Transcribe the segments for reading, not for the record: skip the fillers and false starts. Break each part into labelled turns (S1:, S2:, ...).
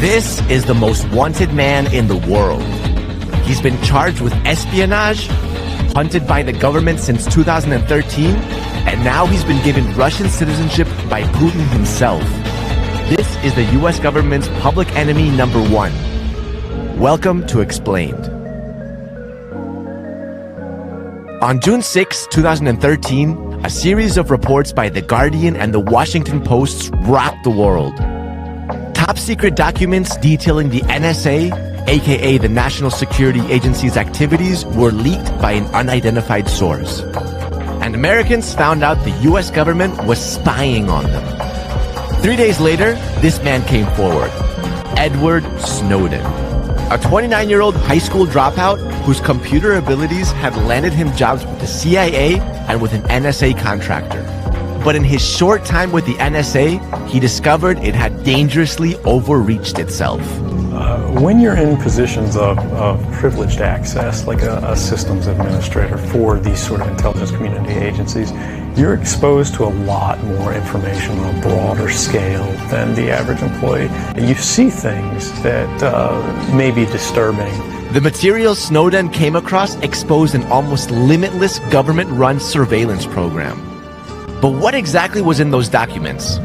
S1: This is the most wanted man in the world. He's been charged with espionage, hunted by the government since 2013, and now he's been given Russian citizenship by Putin himself. This is the US government's public enemy number one. Welcome to Explained. On June 6, 2013, a series of reports by The Guardian and The Washington Post rocked the world. Top secret documents detailing the NSA, aka the National Security Agency's activities, were leaked by an unidentified source. And Americans found out the US government was spying on them. 3 days later, this man came forward, Edward Snowden. A 29-year-old high school dropout whose computer abilities have landed him jobs with the CIA and with an NSA contractor. But in his short time with the NSA, he discovered it had dangerously overreached itself.
S2: When you're in positions of privileged access, like a systems administrator for these sort of intelligence community agencies, you're exposed to a lot more information on a broader scale than the average employee. You see things that may be disturbing.
S1: The materials Snowden came across exposed an almost limitless government-run surveillance program. But what exactly was in those documents?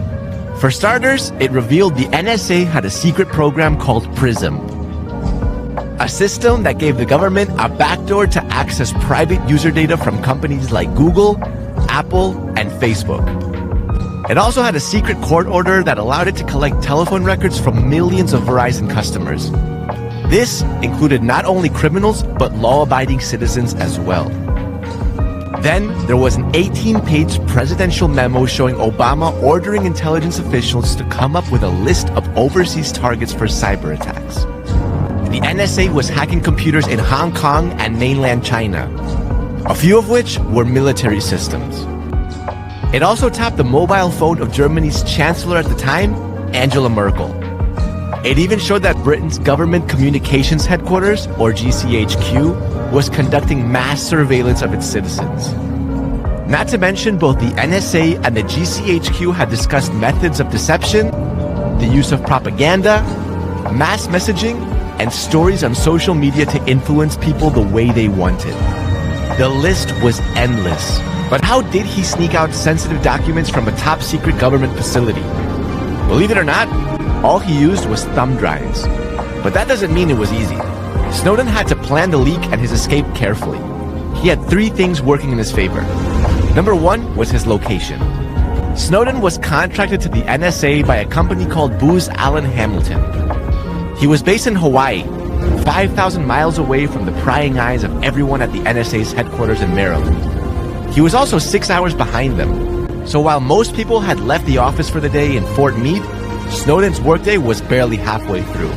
S1: For starters, it revealed the NSA had a secret program called PRISM, a system that gave the government a backdoor to access private user data from companies like Google, Apple, and Facebook. It also had a secret court order that allowed it to collect telephone records from millions of Verizon customers. This included not only criminals, but law-abiding citizens as well. Then, there was an 18-page presidential memo showing Obama ordering intelligence officials to come up with a list of overseas targets for cyber attacks. The NSA was hacking computers in Hong Kong and mainland China, a few of which were military systems. It also tapped the mobile phone of Germany's chancellor at the time, Angela Merkel. It even showed that Britain's Government Communications Headquarters, or GCHQ, was conducting mass surveillance of its citizens. Not to mention, both the NSA and the GCHQ had discussed methods of deception, the use of propaganda, mass messaging, and stories on social media to influence people the way they wanted. The list was endless. But how did he sneak out sensitive documents from a top-secret government facility? Believe it or not, all he used was thumb drives. But that doesn't mean it was easy. Snowden had to plan the leak and his escape carefully. He had three things working in his favor. Number one was his location. Snowden was contracted to the NSA by a company called Booz Allen Hamilton. He was based in Hawaii, 5,000 miles away from the prying eyes of everyone at the NSA's headquarters in Maryland. He was also 6 hours behind them. So while most people had left the office for the day in Fort Meade, Snowden's workday was barely halfway through.